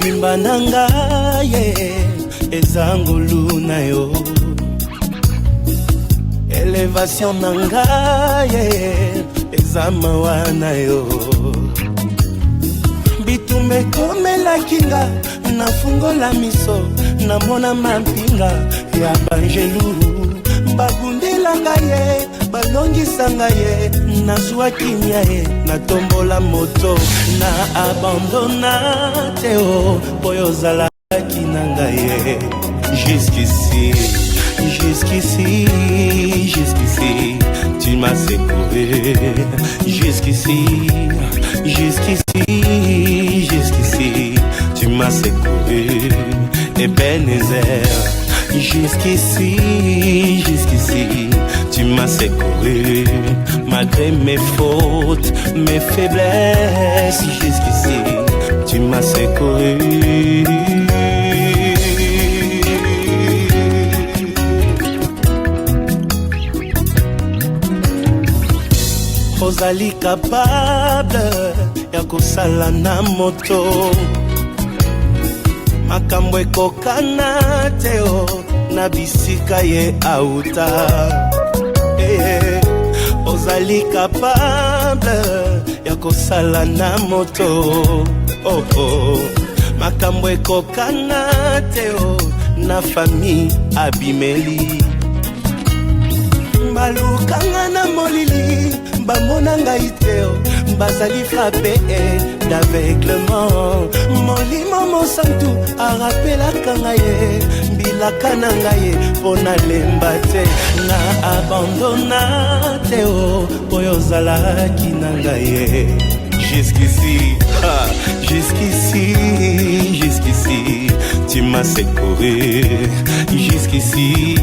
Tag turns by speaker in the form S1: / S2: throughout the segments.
S1: mimba na ngai eza ngolu na yo, elevation na ngai eza mawa na yo, bitumba ekomelaki nga nafungola miso namona mampinga ya banjelu babundela ngai balongisa ngai nazwaki nya natombola moto na abandona te po yozalaki na ngai jusqu'ici, jusqu'ici, jusqu'ici tu m'as secouru, jusqu'ici, jusqu'ici, jusqu'ici tu m'as secouru, Ebenezer. Jusqu'ici, jusqu'ici, tu m'as secouru, malgré mes fautes, mes faiblesses. Jusqu'ici, tu m'as secouru. Ozali capable ya kosala na moto makambo ekokana teo na bisika ye auta, ozali capable ya kosala na moto, makambo ekokana teo na famille abimeli, balukanga na molili bamona ngai teo bazali frappé d'aveuglement, molimo mosantu arapelaka ngai mbilaka na ngai mpo nalemba te na abandona teo po yozalaki na ngai jusqu'ici, jusqu'ici, jusqu'ici tu m'as secouru, jusqu'ici,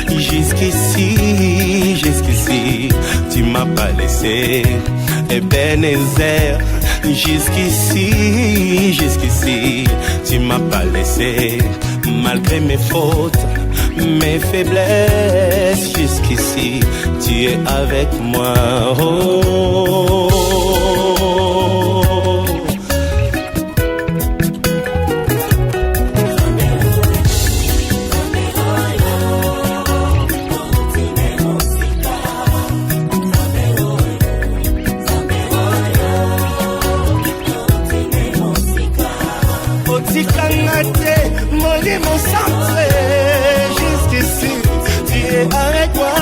S1: jusqu'ici, jusqu'ici tu m'as pas laissé, Ebenezer. Jusqu'ici, jusqu'ici tu m'as pas laissé, malgré mes fautes, mes faiblesses. Jusqu'ici tu es avec moi, oh. Mon centre, jusqu'ici, tu es avec moi.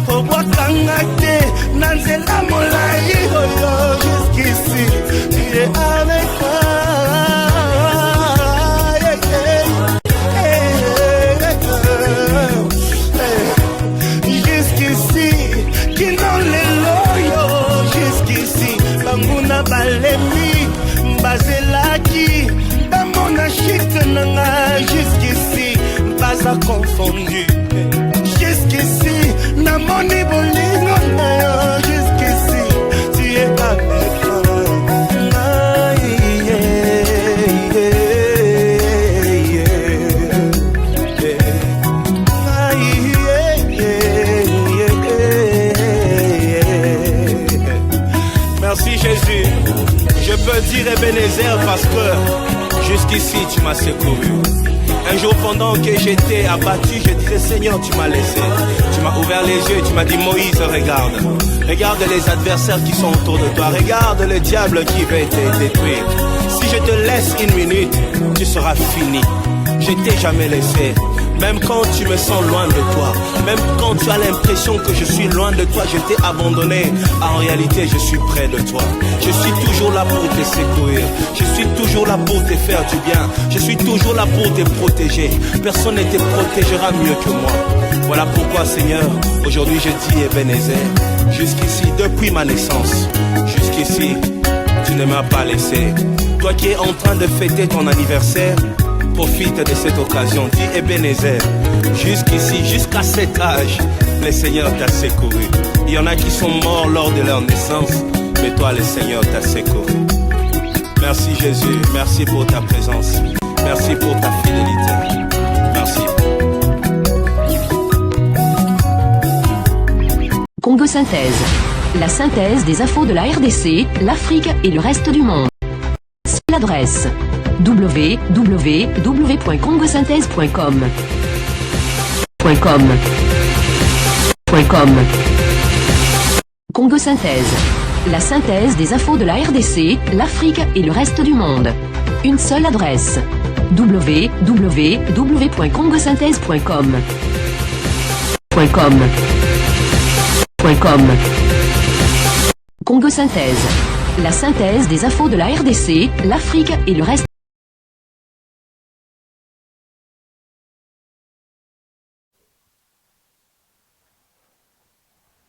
S1: Au bois Kangate, Nanzela Molaï, jusqu'ici, tu es avec moi. Jusqu'ici, qui n'ont les loyaux, jusqu'ici, Banguna Balemi, Bazelaki. Jusqu'ici, pas à confondu. Jusqu'ici, n'a moni bolingo na. Jusqu'ici, tu es avec moi. Merci Jésus. Je peux dire Ebenezer parce que jusqu'ici tu m'as secouru. Un jour pendant que j'étais abattu, je disais Seigneur tu m'as laissé. Tu m'as ouvert les yeux, tu m'as dit Moïse regarde. Regarde les adversaires qui sont autour de toi. Regarde le diable qui veut te détruire. Si je te laisse une minute, tu seras fini. Je t'ai jamais laissé. Même quand tu me sens loin de toi, même quand tu as l'impression que je suis loin de toi, je t'ai abandonné. En réalité, je suis près de toi. Je suis toujours là pour te secourir. Je suis toujours là pour te faire du bien. Je suis toujours là pour te protéger. Personne ne te protégera mieux que moi. Voilà pourquoi, Seigneur, aujourd'hui je dis Ebenezer. Jusqu'ici, depuis ma naissance, jusqu'ici, tu ne m'as pas laissé. Toi qui es en train de fêter ton anniversaire, profite de cette occasion, dis Ebenezer. Jusqu'ici, jusqu'à cet âge, le Seigneur t'a secouru. Il y en a qui sont morts lors de leur naissance, mais toi, le Seigneur t'a secouru. Merci Jésus, merci pour ta présence. Merci pour ta fidélité. Merci.
S2: Congo Synthèse. La synthèse des infos de la RDC, l'Afrique et le reste du monde. C'est l'adresse www.congosynthèse.com. Congo Synthèse. La synthèse des infos de la RDC, l'Afrique et le reste du monde. Une seule adresse. www.congosynthèse.com. Congo Synthèse. La synthèse des infos de la RDC, l'Afrique et le reste.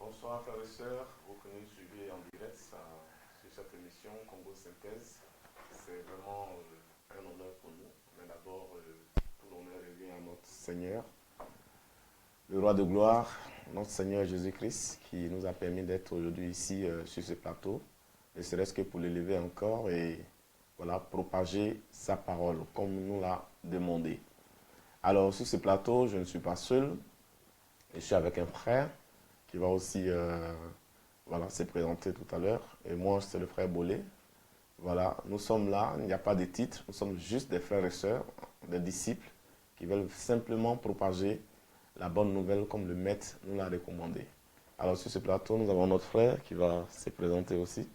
S3: Bonsoir frères et sœurs, vous que nous suivez en direct sur cette émission Congo Synthèse. C'est vraiment un honneur pour nous, mais d'abord tout l'honneur revient à notre Seigneur, le roi de gloire, notre Seigneur Jésus-Christ, qui nous a permis d'être aujourd'hui ici sur ce plateau, ne serait-ce que pour l'élever encore et voilà, propager sa parole comme nous l'a demandé. Alors sur ce plateau, je ne suis pas seul, je suis avec un frère qui va aussi voilà, se présenter tout à l'heure. Et moi, c'est le frère Bolé. Voilà, nous sommes là, il n'y a pas de titre, nous sommes juste des frères et sœurs, des disciples qui veulent simplement propager la bonne nouvelle comme le maître nous l'a recommandé. Alors sur ce plateau, nous avons notre frère qui va se présenter aussi.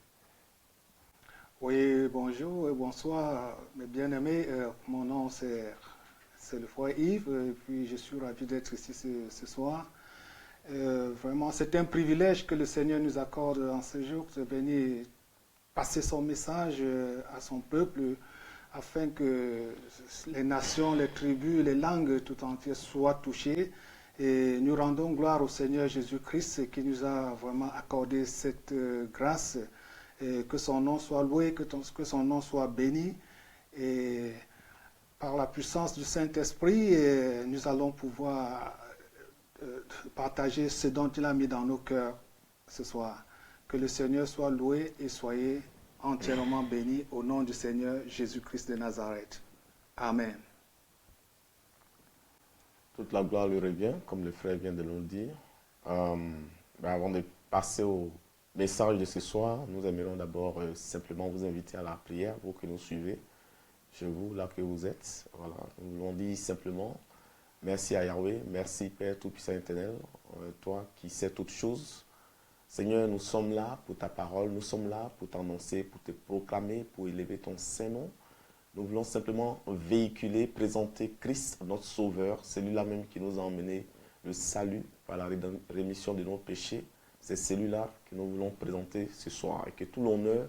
S4: Oui, bonjour et bonsoir mes bien-aimés. Mon nom c'est le frère Yves et puis je suis ravi d'être ici ce soir. Vraiment, c'est un privilège que le Seigneur nous accorde en ce jour de venir passer son message à son peuple afin que les nations, les tribus, les langues tout entières soient touchées. Et nous rendons gloire au Seigneur Jésus-Christ qui nous a vraiment accordé cette grâce. Et que son nom soit loué, que son nom soit béni. Et par la puissance du Saint-Esprit, nous allons pouvoir partager ce dont il a mis dans nos cœurs ce soir. Que le Seigneur soit loué et soyez entièrement bénis au nom du Seigneur Jésus-Christ de Nazareth. Amen.
S3: Toute la gloire lui revient, comme le frère vient de nous le dire. Avant de passer au message de ce soir, nous aimerions d'abord simplement vous inviter à la prière, vous qui nous suivez, chez vous, là que vous êtes. Voilà. Nous voulons dire simplement merci à Yahweh, merci Père Tout-Puissant Éternel, toi qui sais toutes choses. Seigneur, nous sommes là pour ta parole, nous sommes là pour t'annoncer, pour te proclamer, pour élever ton Saint-Nom. Nous voulons simplement véhiculer, présenter Christ, notre Sauveur, celui-là même qui nous a emmené le salut par la rémission de nos péchés. C'est celui-là que nous voulons présenter ce soir et que tout l'honneur,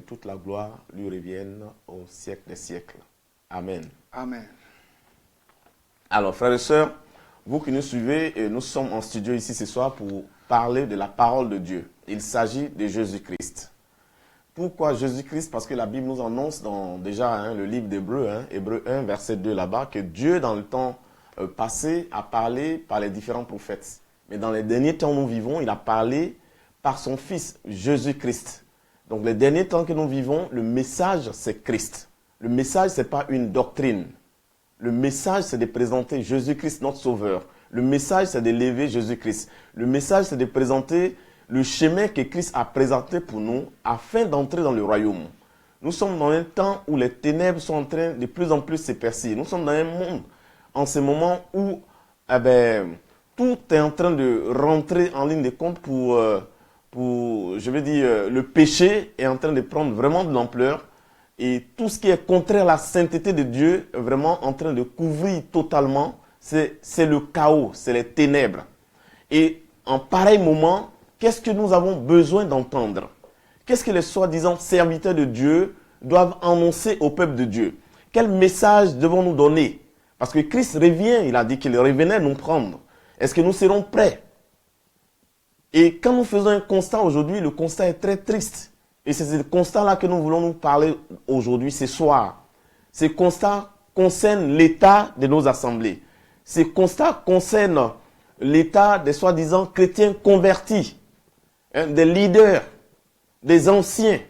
S3: toute la gloire lui reviennent au siècle des siècles. Amen.
S4: Amen.
S3: Alors, frères et sœurs, vous qui nous suivez, nous sommes en studio ici ce soir pour parler de la parole de Dieu. Il s'agit de Jésus-Christ. Pourquoi Jésus-Christ? Parce que la Bible nous annonce dans déjà le livre d'Hébreux, Hébreux 1, verset 2 là-bas, que Dieu, dans le temps passé, a parlé par les différents prophètes. Mais dans les derniers temps où nous vivons, il a parlé par son Fils, Jésus-Christ. Donc les derniers temps que nous vivons, le message, c'est Christ. Le message, ce n'est pas une doctrine. Le message, c'est de présenter Jésus-Christ, notre Sauveur. Le message, c'est d'élever Jésus-Christ. Le message, c'est de présenter le chemin que Christ a présenté pour nous afin d'entrer dans le royaume. Nous sommes dans un temps où les ténèbres sont en train de plus en plus se percer. Nous sommes dans un monde, en ce moment, où tout est en train de rentrer en ligne de compte pour je veux dire, le péché est en train de prendre vraiment de l'ampleur. Et tout ce qui est contraire à la sainteté de Dieu est vraiment en train de couvrir totalement. C'est le chaos, c'est les ténèbres. Et en pareil moment, qu'est-ce que nous avons besoin d'entendre? Qu'est-ce que les soi-disant serviteurs de Dieu doivent annoncer au peuple de Dieu? Quel message devons-nous donner? Parce que Christ revient, il a dit qu'il revenait nous prendre. Est-ce que nous serons prêts? Et quand nous faisons un constat aujourd'hui, le constat est très triste. Et c'est ce constat-là que nous voulons nous parler aujourd'hui, ce soir. Ce constat concerne l'état de nos assemblées. Ce constat concerne l'état des soi-disant chrétiens convertis, des leaders, des anciens,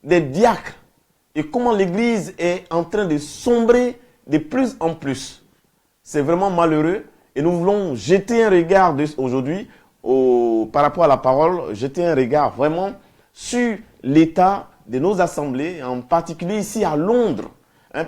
S3: des diacres. Et comment l'Église est en train de sombrer de plus en plus. C'est vraiment malheureux. Et nous voulons jeter un regard aujourd'hui, par rapport à la parole, jeter un regard vraiment sur l'état de nos assemblées, en particulier ici à Londres,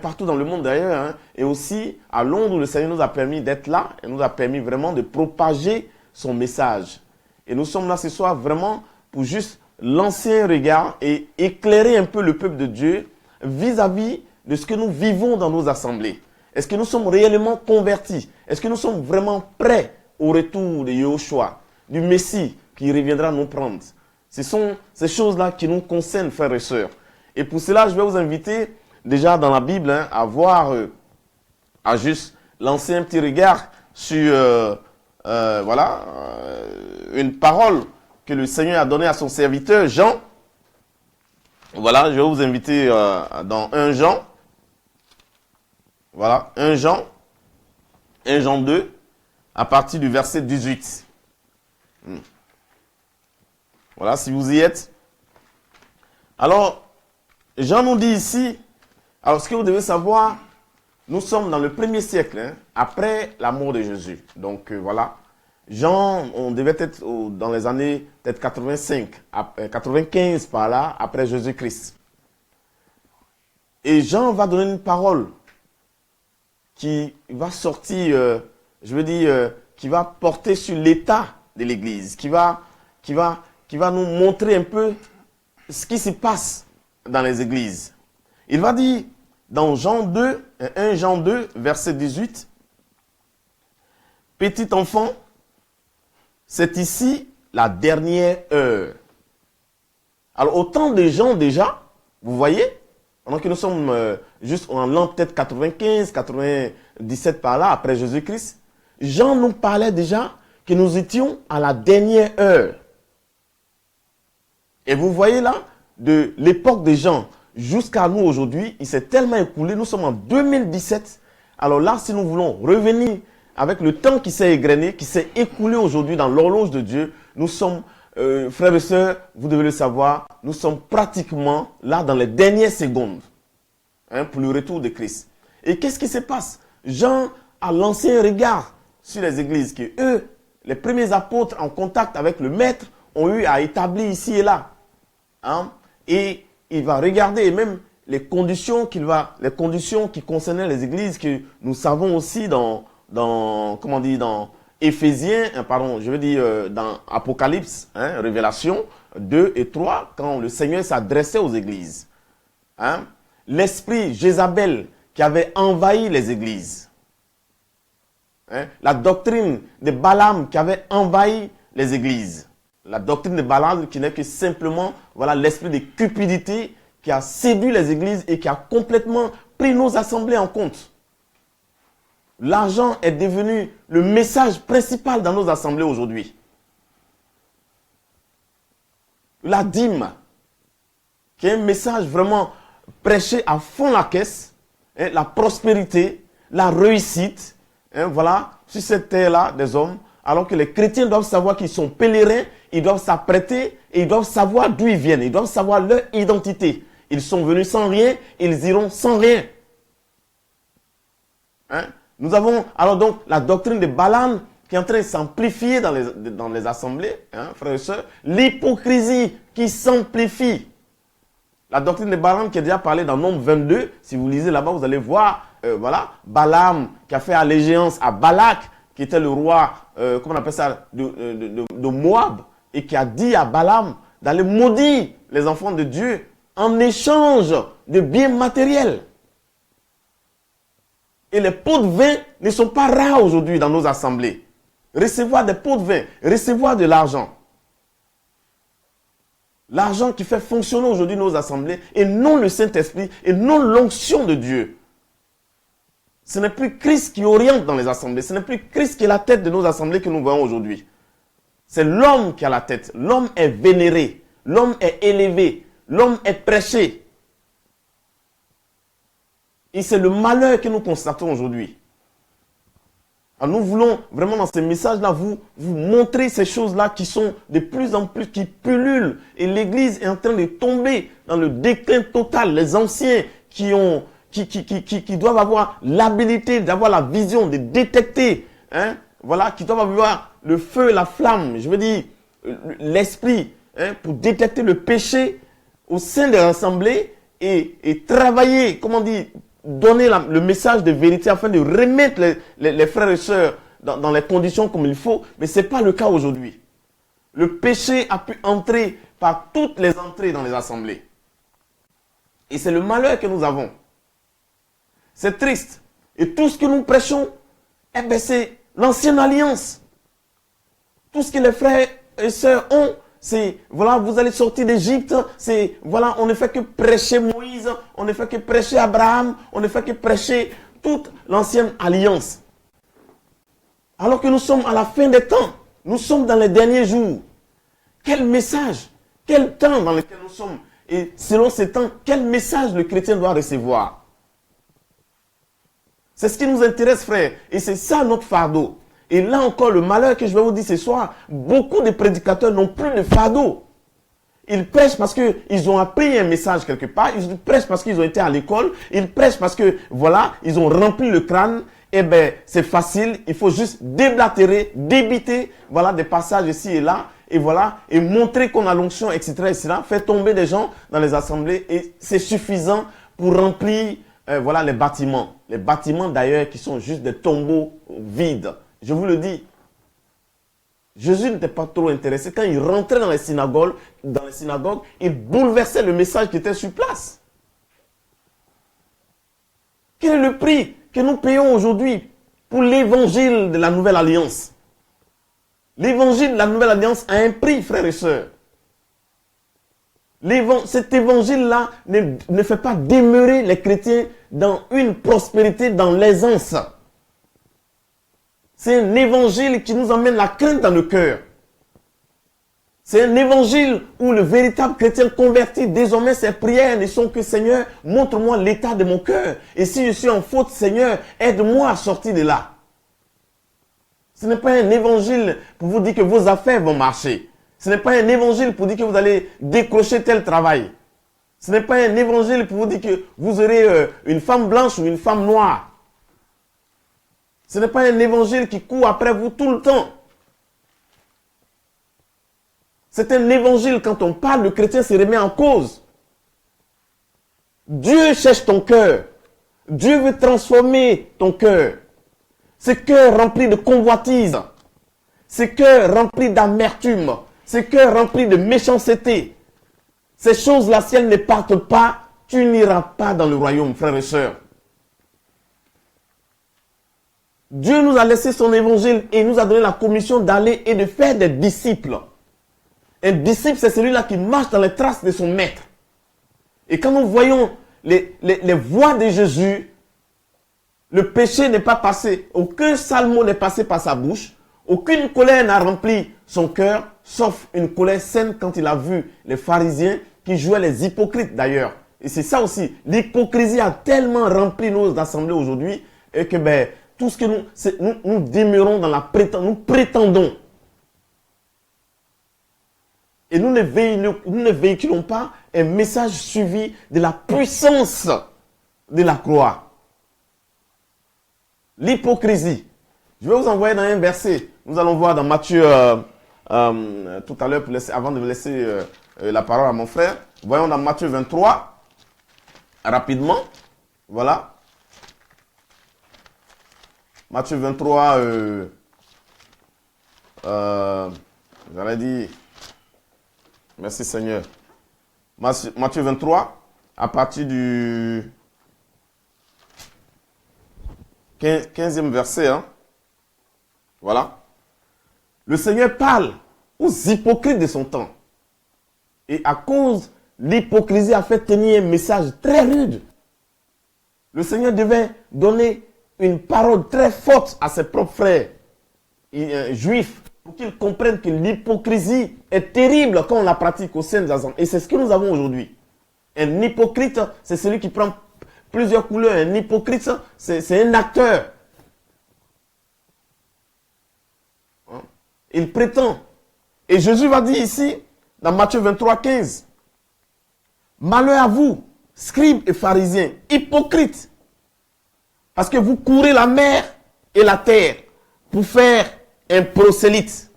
S3: partout dans le monde d'ailleurs, et aussi à Londres où le Seigneur nous a permis d'être là et nous a permis vraiment de propager son message. Et nous sommes là ce soir vraiment pour juste lancer un regard et éclairer un peu le peuple de Dieu vis-à-vis de ce que nous vivons dans nos assemblées. Est-ce que nous sommes réellement convertis? Est-ce que nous sommes vraiment prêts au retour de Yahushua, du Messie qui reviendra nous prendre? Ce sont ces choses-là qui nous concernent, frères et sœurs. Et pour cela, je vais vous inviter déjà dans la Bible à voir, à juste lancer un petit regard sur une parole que le Seigneur a donnée à son serviteur Jean. Voilà, je vais vous inviter dans 1 Jean. Voilà, 1 Jean 2, à partir du verset 18. Voilà, si vous y êtes. Alors, Jean nous dit ici, alors ce que vous devez savoir, nous sommes dans le 1er siècle, après la mort de Jésus. Donc voilà, Jean, on devait être dans les années peut-être 95 par là, après Jésus-Christ. Et Jean va donner une parole qui va sortir, qui va porter sur l'état de l'Église, qui va nous montrer un peu ce qui se passe dans les églises. Il va dire dans 1 Jean 2, verset 18, « Petit enfant, c'est ici la dernière heure. » Alors, au temps des gens déjà, vous voyez, pendant que nous sommes juste en l'an peut-être 95, 97 par là, après Jésus-Christ, Jean nous parlait déjà que nous étions à la dernière heure. Et vous voyez là, de l'époque des gens jusqu'à nous aujourd'hui, il s'est tellement écoulé, nous sommes en 2017. Alors là, si nous voulons revenir avec le temps qui s'est égrené, qui s'est écoulé aujourd'hui dans l'horloge de Dieu, nous sommes, frères et sœurs, vous devez le savoir, nous sommes pratiquement là dans les dernières secondes pour le retour de Christ. Et qu'est-ce qui se passe? Jean a lancé un regard sur les églises que eux, les premiers apôtres en contact avec le Maître, ont eu à établir ici et là. Et il va regarder même les conditions qui concernaient les églises que nous savons aussi dans Éphésiens, dans Apocalypse, Révélation 2 et 3, quand le Seigneur s'adressait aux églises. L'esprit Jézabel qui avait envahi les églises. La doctrine de Balaam qui avait envahi les églises. La doctrine de Balaam qui n'est que simplement l'esprit de cupidité qui a séduit les églises et qui a complètement pris nos assemblées en compte. L'argent est devenu le message principal dans nos assemblées aujourd'hui. La dîme, qui est un message vraiment prêché à fond la caisse, la prospérité, la réussite, sur cette terre-là des hommes, alors que les chrétiens doivent savoir qu'ils sont pèlerins, ils doivent s'apprêter et ils doivent savoir d'où ils viennent, ils doivent savoir leur identité. Ils sont venus sans rien, ils iront sans rien. Nous avons alors donc la doctrine de Balaam qui est en train de s'amplifier dans les assemblées, frères et sœurs. L'hypocrisie qui s'amplifie. La doctrine de Balaam qui est déjà parlée dans Nombre 22. Si vous lisez là-bas, vous allez voir, Balaam qui a fait allégeance à Balak, qui était le roi, de Moab, et qui a dit à Balaam d'aller maudire les enfants de Dieu en échange de biens matériels. Et les pots de vin ne sont pas rares aujourd'hui dans nos assemblées. Recevoir des pots de vin, recevoir de l'argent. L'argent qui fait fonctionner aujourd'hui nos assemblées et non le Saint-Esprit et non l'onction de Dieu. Ce n'est plus Christ qui oriente dans les assemblées. Ce n'est plus Christ qui est la tête de nos assemblées que nous voyons aujourd'hui. C'est l'homme qui a la tête. L'homme est vénéré. L'homme est élevé. L'homme est prêché. Et c'est le malheur que nous constatons aujourd'hui. Alors nous voulons vraiment dans ces messages-là vous montrer ces choses-là qui sont de plus en plus, qui pullulent. Et l'Église est en train de tomber dans le déclin total. Les anciens qui doivent avoir l'habilité d'avoir la vision, de détecter, qui doivent avoir le feu, la flamme, l'esprit, pour détecter le péché au sein des assemblées et travailler, donner le message de vérité, afin de remettre les frères et sœurs dans les conditions comme il faut. Mais ce n'est pas le cas aujourd'hui. Le péché a pu entrer par toutes les entrées dans les assemblées. Et c'est le malheur que nous avons. C'est triste. Et tout ce que nous prêchons, c'est l'ancienne alliance. Tout ce que les frères et sœurs ont, c'est, voilà, vous allez sortir d'Égypte, c'est, voilà, on ne fait que prêcher Moïse, on ne fait que prêcher Abraham, on ne fait que prêcher toute l'ancienne alliance. Alors que nous sommes à la fin des temps, nous sommes dans les derniers jours. Quel message, quel temps dans lequel nous sommes, et selon ces temps, quel message le chrétien doit recevoir? C'est ce qui nous intéresse, frère, et c'est ça notre fardeau. Et là encore, le malheur que je vais vous dire ce soir, beaucoup de prédicateurs n'ont plus de fardeau. Ils prêchent parce qu'ils ont appris un message quelque part, ils prêchent parce qu'ils ont été à l'école, ils prêchent parce que, voilà, ils ont rempli le crâne. Eh bien, c'est facile, il faut juste déblatérer, débiter, voilà, des passages ici et là, et voilà, et montrer qu'on a l'onction, etc., etc., faire tomber des gens dans les assemblées, et c'est suffisant pour remplir, voilà, les bâtiments. Les bâtiments, d'ailleurs, qui sont juste des tombeaux vides. Je vous le dis. Jésus n'était pas trop intéressé. Quand il rentrait dans les synagogues, il bouleversait le message qui était sur place. Quel est le prix que nous payons aujourd'hui pour l'évangile de la nouvelle alliance? L'évangile de la nouvelle alliance a un prix, frères et sœurs. Cet évangile-là ne fait pas demeurer les chrétiens dans une prospérité, dans l'aisance. C'est un évangile qui nous emmène la crainte dans le cœur. C'est un évangile où le véritable chrétien converti, désormais ses prières ne sont que Seigneur, montre-moi l'état de mon cœur. Et si je suis en faute, Seigneur, aide-moi à sortir de là. Ce n'est pas un évangile pour vous dire que vos affaires vont marcher. Ce n'est pas un évangile pour dire que vous allez décrocher tel travail. Ce n'est pas un évangile pour vous dire que vous aurez une femme blanche ou une femme noire. Ce n'est pas un évangile qui court après vous tout le temps. C'est un évangile, quand on parle, le chrétien se remet en cause. Dieu cherche ton cœur. Dieu veut transformer ton cœur. Ce cœur rempli de convoitise. Ce cœur rempli d'amertume. Ce cœur rempli de méchanceté. Ces choses-là, si elles ne partent pas, tu n'iras pas dans le royaume, frères et sœurs. Dieu nous a laissé son évangile et nous a donné la commission d'aller et de faire des disciples. Un disciple, c'est celui-là qui marche dans les traces de son maître. Et quand nous voyons les voies de Jésus, le péché n'est pas passé, aucun sale mot n'est passé par sa bouche, aucune colère n'a rempli son cœur, sauf une colère saine quand il a vu les pharisiens qui jouaient les hypocrites d'ailleurs. Et c'est ça aussi, l'hypocrisie a tellement rempli nos assemblées aujourd'hui, et que tout ce que nous demeurons dans la prétendance, nous prétendons. Et nous ne véhiculons pas un message suivi de la puissance de la croix. L'hypocrisie. Je vais vous envoyer dans un verset. Nous allons voir dans Matthieu tout à l'heure, avant de laisser la parole à mon frère. Voyons dans Matthieu 23, rapidement. Voilà. Matthieu 23, j'allais dire, merci Seigneur. Matthieu 23, à partir du 15e verset. Hein. Voilà. Le Seigneur parle aux hypocrites de son temps. Et à cause de l'hypocrisie, a fait tenir un message très rude. Le Seigneur devait donner une parole très forte à ses propres frères juifs pour qu'ils comprennent que l'hypocrisie est terrible quand on la pratique au sein des assemblées. Et c'est ce que nous avons aujourd'hui. Un hypocrite, c'est celui qui prend plusieurs couleurs. Un hypocrite, c'est un acteur. Il prétend. Et Jésus va dire ici, dans Matthieu 23, 15, « Malheur à vous, scribes et pharisiens, hypocrites, parce que vous courez la mer et la terre pour faire un prosélyte.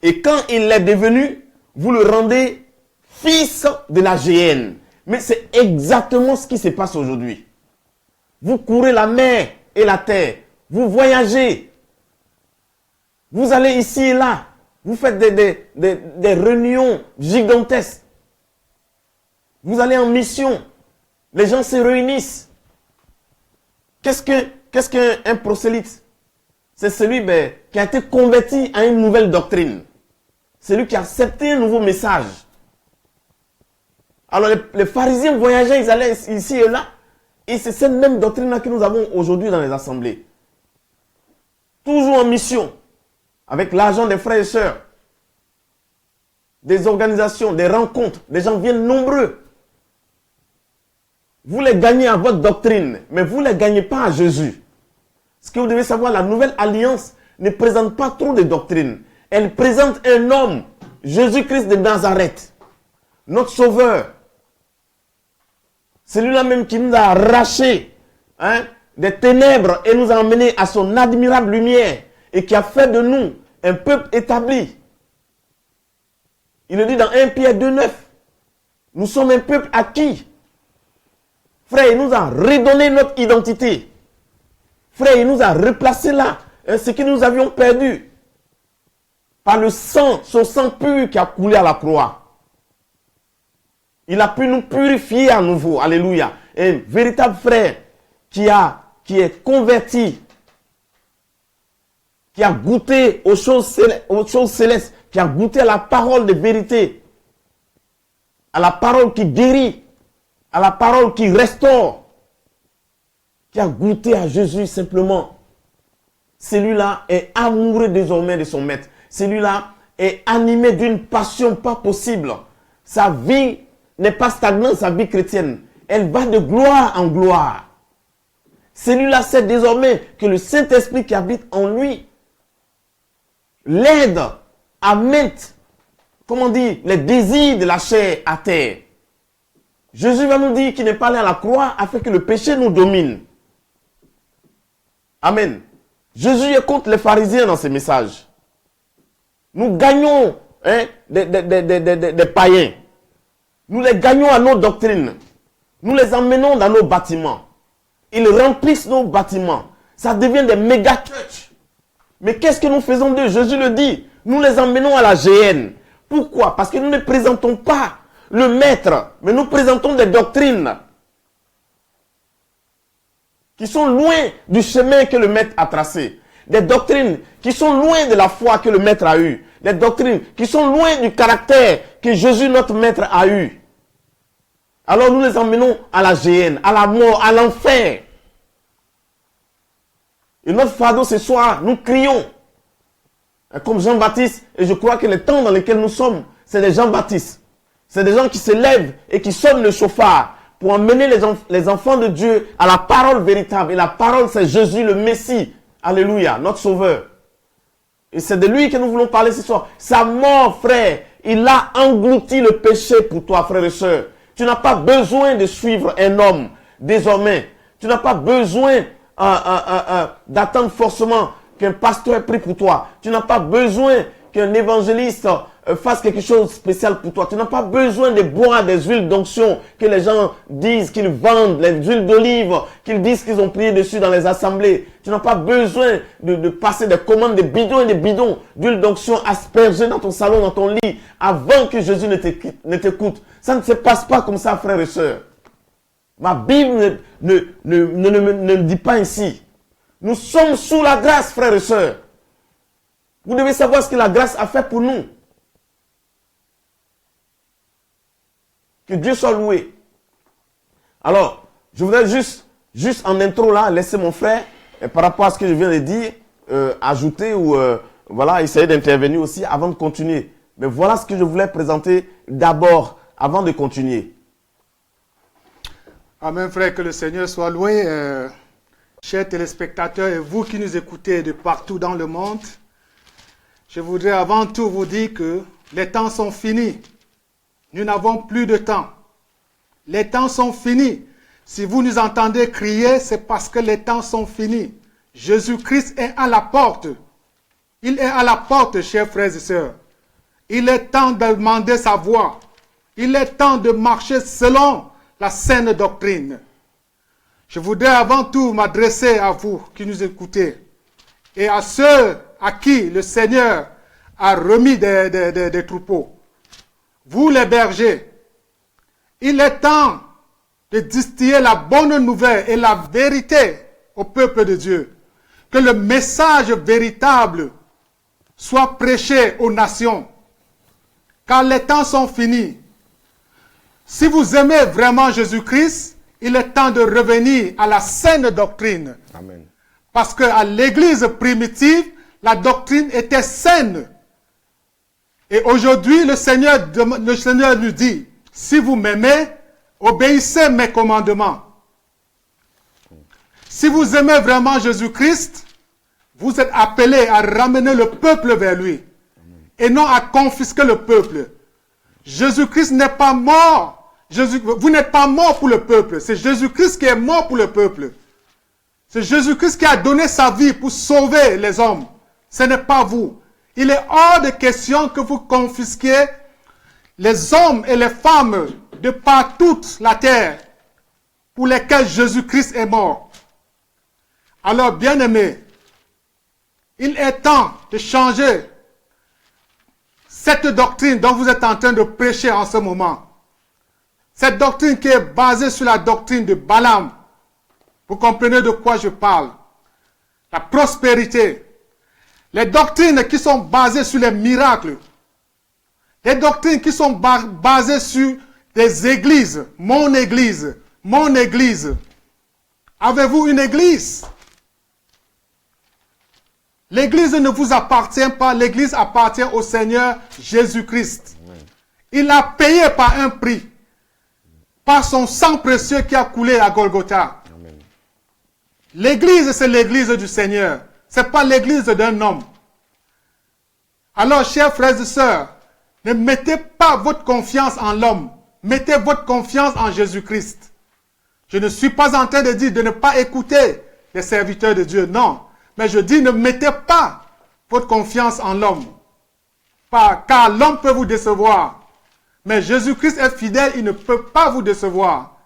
S3: Et quand il est devenu, vous le rendez fils de la géhenne. » Mais c'est exactement ce qui se passe aujourd'hui. Vous courez la mer et la terre. Vous voyagez. Vous allez ici et là. Vous faites des réunions gigantesques. Vous allez en mission. Les gens se réunissent. Qu'est-ce qu'un prosélyte? C'est celui qui a été converti à une nouvelle doctrine. Celui qui a accepté un nouveau message. Alors les pharisiens voyageaient, ils allaient ici et là. Et c'est cette même doctrine-là que nous avons aujourd'hui dans les assemblées. Toujours en mission. Avec l'argent des frères et sœurs. Des organisations, des rencontres. Les gens viennent nombreux. Vous les gagnez à votre doctrine, mais vous ne les gagnez pas à Jésus. Ce que vous devez savoir, la nouvelle alliance ne présente pas trop de doctrines. Elle présente un homme, Jésus-Christ de Nazareth, notre sauveur. Celui-là même qui nous a arrachés des ténèbres et nous a emmenés à son admirable lumière et qui a fait de nous un peuple établi. Il le dit dans 1 Pierre 2,9. Nous sommes un peuple acquis. Frère, il nous a redonné notre identité. Frère, il nous a replacé là, ce que nous avions perdu. Par le sang, son sang pur qui a coulé à la croix. Il a pu nous purifier à nouveau. Alléluia. Un véritable frère qui est converti, qui a goûté aux choses célestes, qui a goûté à la parole de vérité, à la parole qui guérit, à la parole qui restaure, qui a goûté à Jésus simplement. Celui-là est amoureux désormais de son maître. Celui-là est animé d'une passion pas possible. Sa vie n'est pas stagnante, sa vie chrétienne. Elle va de gloire en gloire. Celui-là sait désormais que le Saint-Esprit qui habite en lui l'aide à mettre, comment dire, les désirs de la chair à terre. Jésus va nous dire qu'il n'est pas allé à la croix afin que le péché nous domine. Amen. Jésus est contre les pharisiens dans ses messages. Nous gagnons des païens. Nous les gagnons à nos doctrines. Nous les emmenons dans nos bâtiments. Ils remplissent nos bâtiments. Ça devient des méga church. Mais qu'est-ce que nous faisons d'eux? Jésus le dit. Nous les emmenons à la GN. Pourquoi? Parce que nous ne présentons pas le maître, mais nous présentons des doctrines qui sont loin du chemin que le maître a tracé. Des doctrines qui sont loin de la foi que le maître a eue. Des doctrines qui sont loin du caractère que Jésus, notre maître, a eu. Alors nous les emmenons à la GN, à la mort, à l'enfer. Et notre fardeau ce soir, nous crions. Comme Jean-Baptiste, et je crois que les temps dans lesquels nous sommes, c'est des Jean-Baptiste. C'est des gens qui se lèvent et qui sonnent le chauffard pour emmener les enfants de Dieu à la parole véritable. Et la parole, c'est Jésus, le Messie. Alléluia, notre sauveur. Et c'est de lui que nous voulons parler ce soir. Sa mort, frère, il a englouti le péché pour toi, frère et soeur. Tu n'as pas besoin de suivre un homme désormais. Tu n'as pas besoin d'attendre forcément qu'un pasteur prie pour toi. Tu n'as pas besoin qu'un évangéliste fasse quelque chose de spécial pour toi. Tu n'as pas besoin de boire des huiles d'onction que les gens disent qu'ils vendent, les huiles d'olive, qu'ils disent qu'ils ont prié dessus dans les assemblées. Tu n'as pas besoin de passer des commandes de bidons et de bidons d'huile d'onction aspergées dans ton salon, dans ton lit, avant que Jésus ne t'écoute. Ça ne se passe pas comme ça, frères et sœurs. Ma Bible ne dit pas ainsi. Nous sommes sous la grâce, frères et sœurs. Vous devez savoir ce que la grâce a fait pour nous. Que Dieu soit loué. Alors, je voudrais juste en intro là, laisser mon frère, par rapport à ce que je viens de dire, ajouter ou voilà, essayer d'intervenir aussi avant de continuer. Mais voilà ce que je voulais présenter d'abord, avant de continuer.
S4: Amen, frère, que le Seigneur soit loué. Chers téléspectateurs et vous qui nous écoutez de partout dans le monde, je voudrais avant tout vous dire que les temps sont finis. Nous n'avons plus de temps. Les temps sont finis. Si vous nous entendez crier, c'est parce que les temps sont finis. Jésus-Christ est à la porte. Il est à la porte, chers frères et sœurs. Il est temps de demander sa voix. Il est temps de marcher selon la saine doctrine. Je voudrais avant tout m'adresser à vous qui nous écoutez et à ceux à qui le Seigneur a remis des troupeaux. Vous les bergers, il est temps de distiller la bonne nouvelle et la vérité au peuple de Dieu. Que le message véritable soit prêché aux nations. Car les temps sont finis. Si vous aimez vraiment Jésus-Christ, il est temps de revenir à la saine doctrine.
S3: Amen.
S4: Parce qu'à l'église primitive, la doctrine était saine. Et aujourd'hui, le Seigneur nous dit, si vous m'aimez, obéissez mes commandements. Si vous aimez vraiment Jésus-Christ, vous êtes appelés à ramener le peuple vers lui. Et non à confisquer le peuple. Jésus-Christ n'est pas mort. Vous n'êtes pas mort pour le peuple. C'est Jésus-Christ qui est mort pour le peuple. C'est Jésus-Christ qui a donné sa vie pour sauver les hommes. Ce n'est pas vous. Il est hors de question que vous confisquiez les hommes et les femmes de par toute la terre pour lesquels Jésus-Christ est mort. Alors, bien-aimés, il est temps de changer cette doctrine dont vous êtes en train de prêcher en ce moment. Cette doctrine qui est basée sur la doctrine de Balaam. Vous comprenez de quoi je parle. La prospérité. Les doctrines qui sont basées sur les miracles. Les doctrines qui sont basées sur des églises. Mon église. Mon église. Avez-vous une église? L'église ne vous appartient pas. L'église appartient au Seigneur Jésus-Christ. Il a payé par un prix. Par son sang précieux qui a coulé à Golgotha. L'église, c'est l'église du Seigneur. Ce n'est pas l'église d'un homme. Alors, chers frères et sœurs, ne mettez pas votre confiance en l'homme. Mettez votre confiance en Jésus-Christ. Je ne suis pas en train de dire de ne pas écouter les serviteurs de Dieu. Non. Mais je dis ne mettez pas votre confiance en l'homme. Car l'homme peut vous décevoir. Mais Jésus-Christ est fidèle, il ne peut pas vous décevoir.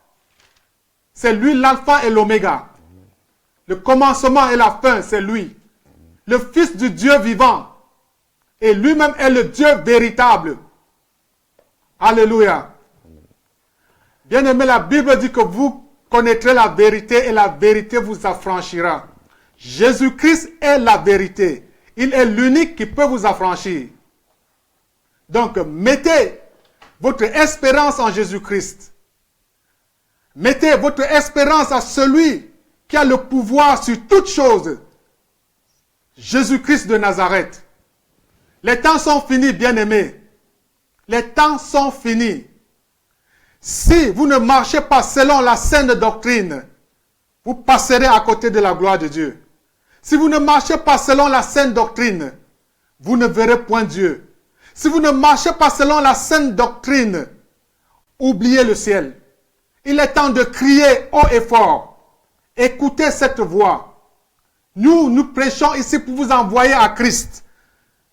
S4: C'est lui l'alpha et l'oméga. Le commencement et la fin, c'est lui. Le Fils du Dieu vivant. Et lui-même est le Dieu véritable. Alléluia. Bien-aimé, la Bible dit que vous connaîtrez la vérité et la vérité vous affranchira. Jésus-Christ est la vérité. Il est l'unique qui peut vous affranchir. Donc, mettez votre espérance en Jésus-Christ. Mettez votre espérance à celui qui a le pouvoir sur toutes choses. Jésus-Christ de Nazareth. Les temps sont finis, bien-aimés. Les temps sont finis. Si vous ne marchez pas selon la saine doctrine, vous passerez à côté de la gloire de Dieu. Si vous ne marchez pas selon la saine doctrine, vous ne verrez point Dieu. Si vous ne marchez pas selon la saine doctrine, oubliez le ciel. Il est temps de crier haut et fort. Écoutez cette voix. Nous prêchons ici pour vous envoyer à Christ.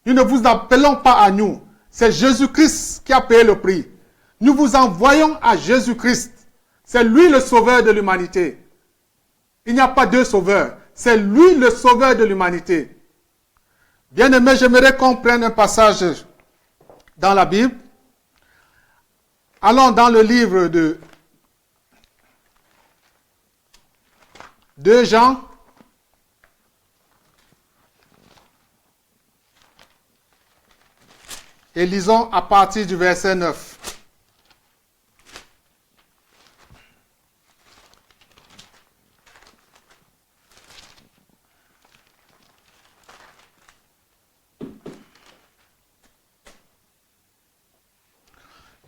S4: Nous ne vous appelons pas à nous. C'est Jésus-Christ qui a payé le prix. Nous vous envoyons à Jésus-Christ. C'est lui le sauveur de l'humanité. Il n'y a pas deux sauveurs. C'est lui le sauveur de l'humanité. Bien-aimés, j'aimerais qu'on prenne un passage dans la Bible. Allons dans le livre de 2 Jean. Et lisons à partir du verset 9.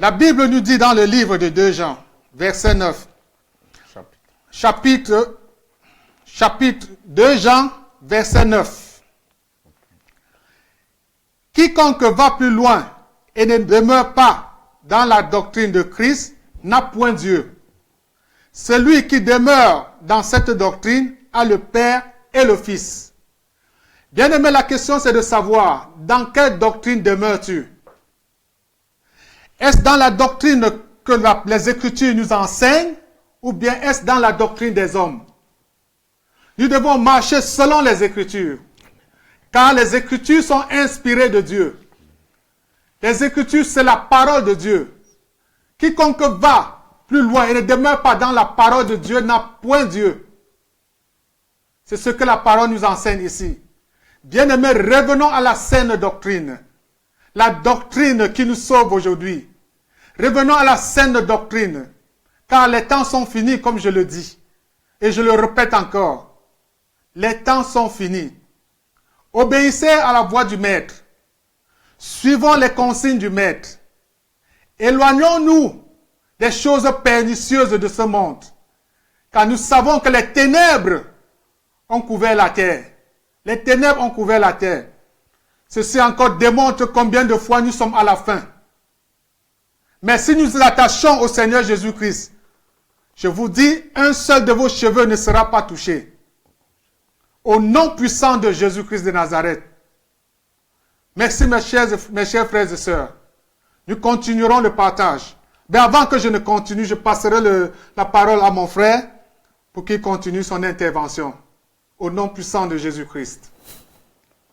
S4: La Bible nous dit dans le livre de 2 Jean, verset 9, chapitre 2 Jean, verset 9. Quiconque va plus loin et ne demeure pas dans la doctrine de Christ n'a point Dieu. Celui qui demeure dans cette doctrine a le Père et le Fils. Bien aimé, la question c'est de savoir dans quelle doctrine demeures-tu? Est-ce dans la doctrine que les Écritures nous enseignent ou bien est-ce dans la doctrine des hommes? Nous devons marcher selon les Écritures, car les Écritures sont inspirées de Dieu. Les Écritures, c'est la parole de Dieu. Quiconque va plus loin et ne demeure pas dans la parole de Dieu n'a point Dieu. C'est ce que la parole nous enseigne ici. Bien-aimés, revenons à la saine doctrine. La doctrine qui nous sauve aujourd'hui. Revenons à la saine doctrine. Car les temps sont finis, comme je le dis. Et je le répète encore. Les temps sont finis. Obéissez à la voix du Maître. Suivons les consignes du Maître. Éloignons-nous des choses pernicieuses de ce monde. Car nous savons que les ténèbres ont couvert la terre. Les ténèbres ont couvert la terre. Ceci encore démontre combien de fois nous sommes à la fin. Mais si nous nous attachons au Seigneur Jésus-Christ, je vous dis, un seul de vos cheveux ne sera pas touché. Au nom puissant de Jésus-Christ de Nazareth. Merci mes chers frères et sœurs. Nous continuerons le partage. Mais avant que je ne continue, je passerai la parole à mon frère pour qu'il continue son intervention. Au nom puissant de Jésus-Christ.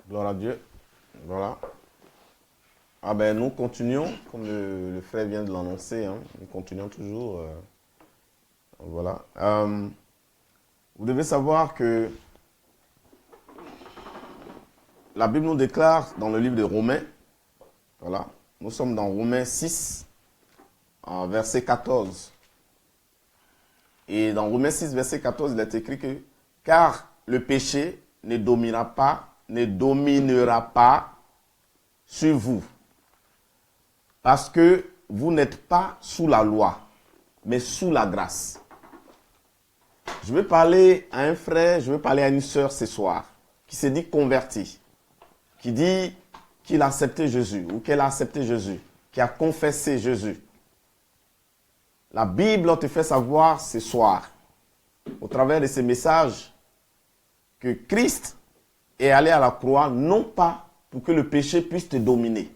S3: Gloire à Dieu. Voilà. Ah ben nous continuons, comme le frère vient de l'annoncer, hein, nous continuons toujours. Voilà. Vous devez savoir que la Bible nous déclare dans le livre de Romains, voilà, nous sommes dans Romains 6, verset 14. Et dans Romains 6, verset 14, il est écrit que « Car le péché ne dominera pas sur vous, parce que vous n'êtes pas sous la loi, mais sous la grâce. » Je vais parler à un frère, je vais parler à une sœur ce soir, qui s'est dit converti, qui dit qu'il a accepté Jésus, ou qu'elle a accepté Jésus, qui a confessé Jésus. La Bible te fait savoir ce soir, au travers de ces messages, que Christ est allé à la croix, non pas pour que le péché puisse te dominer.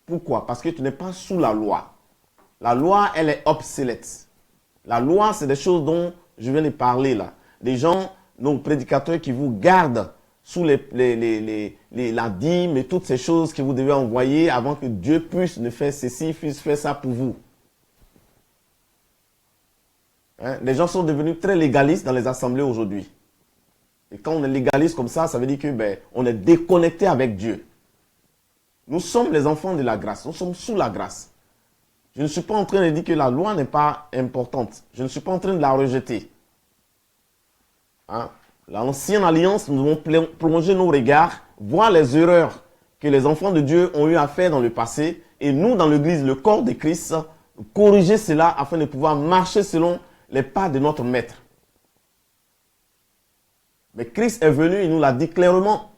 S3: Pourquoi? Parce que tu n'es pas sous la loi. La loi, elle est obsolète. La loi, c'est des choses dont je viens de parler là. Des gens, nos prédicateurs qui vous gardent sous la dîme et toutes ces choses que vous devez envoyer avant que Dieu puisse ne faire ceci, puisse faire ça pour vous. Hein? Les gens sont devenus très légalistes dans les assemblées aujourd'hui. Et quand on est légaliste comme ça veut dire que on est déconnecté avec Dieu. Nous sommes les enfants de la grâce. Nous sommes sous la grâce. Je ne suis pas en train de dire que la loi n'est pas importante. Je ne suis pas en train de la rejeter. Hein? L'ancienne alliance, nous devons plonger nos regards, voir les erreurs que les enfants de Dieu ont eu à faire dans le passé. Et nous, dans l'église, le corps de Christ, corriger cela afin de pouvoir marcher selon les pas de notre maître. Mais Christ est venu, il nous l'a dit clairement.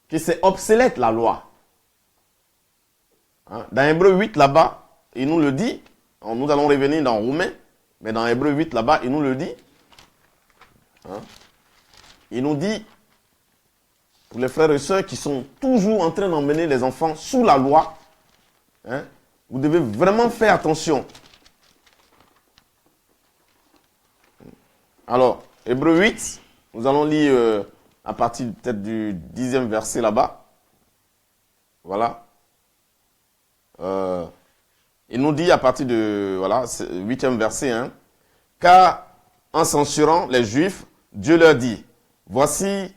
S3: Que c'est obsolète la loi. Hein? Dans Hébreux 8 là-bas, il nous le dit. Nous allons revenir dans Romains, mais dans Hébreux 8 là-bas, il nous le dit. Hein? Il nous dit, pour les frères et sœurs qui sont toujours en train d'emmener les enfants sous la loi, hein, vous devez vraiment faire attention. Alors, Hébreux 8, nous allons lire à partir peut-être du 10e verset là-bas. Voilà. Il nous dit à partir de 8e verset, hein, car en censurant les Juifs, Dieu leur dit, voici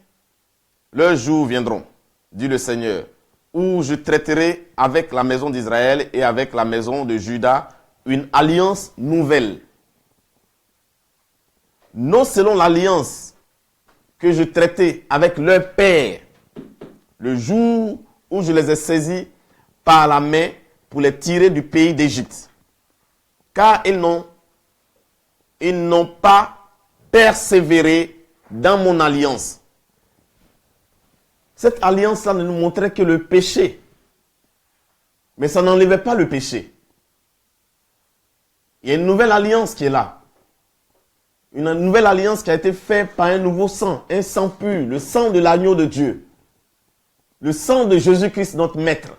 S3: leurs jours viendront, dit le Seigneur, où je traiterai avec la maison d'Israël et avec la maison de Juda une alliance nouvelle. Non selon l'alliance que je traitais avec leur père, le jour où je les ai saisis par la main pour les tirer du pays d'Égypte. Car ils n'ont pas persévéré dans mon alliance. Cette alliance-là ne nous montrait que le péché. Mais ça n'enlevait pas le péché. Il y a une nouvelle alliance qui est là. Une nouvelle alliance qui a été faite par un nouveau sang, un sang pur, le sang de l'agneau de Dieu. Le sang de Jésus-Christ, notre maître.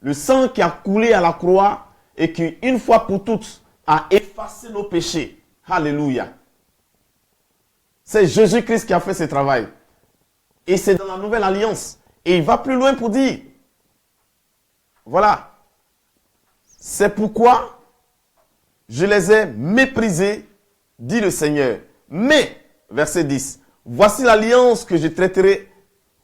S3: Le sang qui a coulé à la croix et qui, une fois pour toutes, a effacé nos péchés. Alléluia. C'est Jésus-Christ qui a fait ce travail. Et c'est dans la nouvelle alliance. Et il va plus loin pour dire, voilà, c'est pourquoi je les ai méprisés, dit le Seigneur. Mais, verset 10, voici l'alliance que je traiterai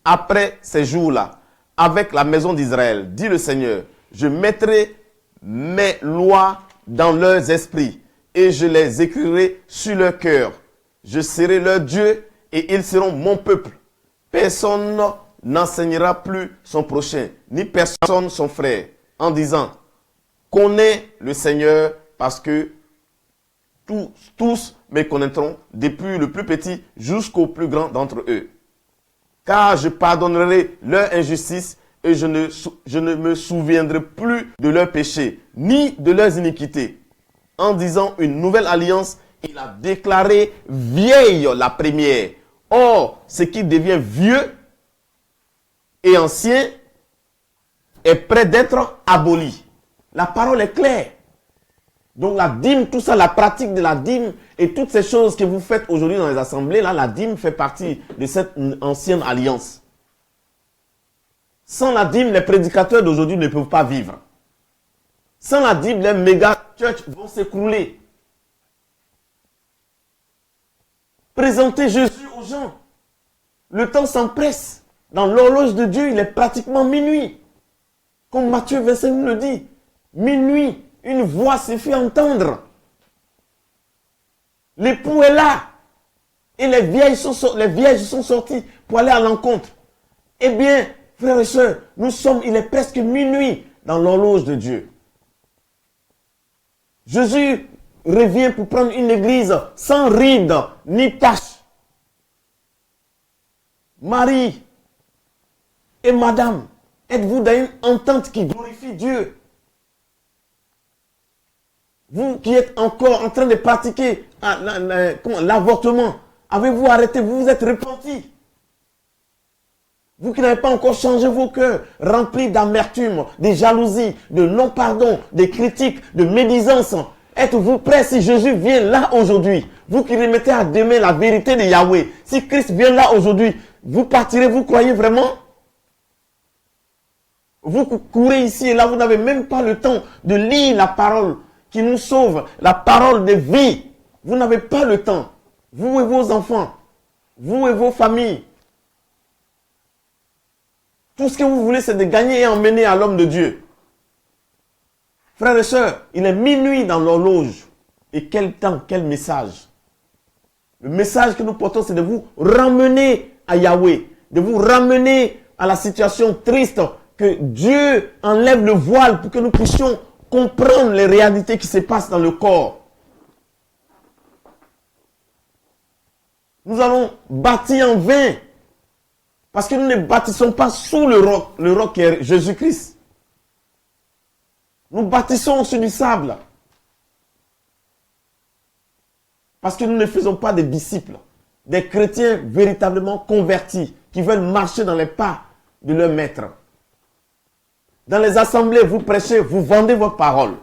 S3: après ces jours-là, avec la maison d'Israël, dit le Seigneur. Je mettrai mes lois dans leurs esprits et je les écrirai sur leur cœur. Je serai leur Dieu et ils seront mon peuple. Personne n'enseignera plus son prochain, ni personne son frère, en disant, connais le Seigneur, parce que tous me connaîtront, depuis le plus petit jusqu'au plus grand d'entre eux. Car je pardonnerai leur injustice et je ne me souviendrai plus de leurs péchés, ni de leurs iniquités. En disant une nouvelle alliance, il a déclaré vieille la première. Or, ce qui devient vieux et ancien est prêt d'être aboli. La parole est claire. Donc la dîme, tout ça, la pratique de la dîme et toutes ces choses que vous faites aujourd'hui dans les assemblées, là, la dîme fait partie de cette ancienne alliance. Sans la dîme, les prédicateurs d'aujourd'hui ne peuvent pas vivre. Sans la dîme, les méga churches vont s'écrouler. Présentez Jésus aux gens. Le temps s'empresse. Dans l'horloge de Dieu, il est pratiquement minuit. Comme Matthieu 25 nous le dit. Minuit, une voix se fait entendre. L'époux est là. Et les vierges sont sorties pour aller à l'encontre. Eh bien, frères et sœurs, il est presque minuit dans l'horloge de Dieu. Jésus revient pour prendre une église sans rides ni taches. Marie et Madame, êtes-vous dans une entente qui glorifie Dieu? Vous qui êtes encore en train de pratiquer l'avortement, avez-vous arrêté? Vous vous êtes repentis? Vous qui n'avez pas encore changé vos cœurs, remplis d'amertume, de jalousie, de non-pardon, de critiques, de médisance, êtes-vous prêts si Jésus vient là aujourd'hui? Vous qui remettez à demain la vérité de Yahweh, si Christ vient là aujourd'hui, vous partirez, vous croyez vraiment? Vous courez ici et là, vous n'avez même pas le temps de lire la parole qui nous sauve, la parole de vie. Vous n'avez pas le temps. Vous et vos enfants, vous et vos familles. Tout ce que vous voulez, c'est de gagner et emmener à l'homme de Dieu. Frères et sœurs, il est minuit dans l'horloge. Et quel temps, quel message. Le message que nous portons, c'est de vous ramener à Yahweh, de vous ramener à la situation triste, que Dieu enlève le voile pour que nous puissions comprendre les réalités qui se passent dans le corps. Nous allons bâtir en vain, parce que nous ne bâtissons pas sous le roc qui est Jésus-Christ. Nous bâtissons sur du sable. Parce que nous ne faisons pas des disciples, des chrétiens véritablement convertis, qui veulent marcher dans les pas de leur maître. Dans les assemblées, vous prêchez, vous vendez votre parole.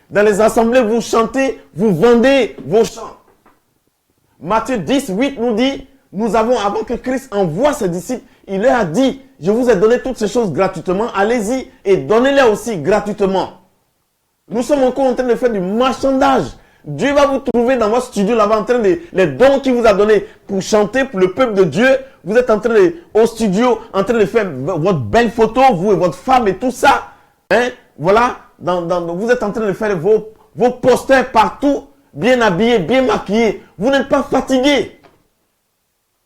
S3: Dans les assemblées, vous chantez, vous vendez vos chants. Matthieu 10, 8 nous dit, nous avons, avant que Christ envoie ses disciples, il leur a dit, je vous ai donné toutes ces choses gratuitement, allez-y et donnez-les aussi gratuitement. Nous sommes encore en train de faire du marchandage. Dieu va vous trouver dans votre studio là-bas en train de, les dons qu'il vous a donnés pour chanter pour le peuple de Dieu. Vous êtes en train de, au studio, en train de faire votre belle photo, vous et votre femme et tout ça. Hein? Voilà, vous êtes en train de faire vos posters partout, bien habillés, bien maquillés. Vous n'êtes pas fatigués.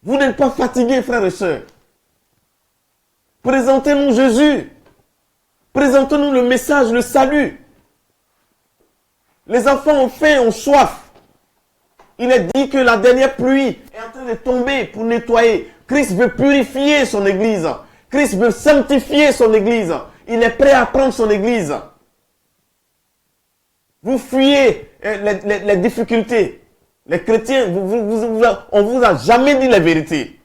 S3: Vous n'êtes pas fatigués, frères et sœurs. Présentez-nous Jésus. Présentez-nous le message, le salut. Les enfants ont faim, ont soif. Il est dit que la dernière pluie est en train de tomber pour nettoyer. Christ veut purifier son église. Christ veut sanctifier son église. Il est prêt à prendre son église. Vous fuyez les difficultés. Les chrétiens, on vous a jamais dit la vérité.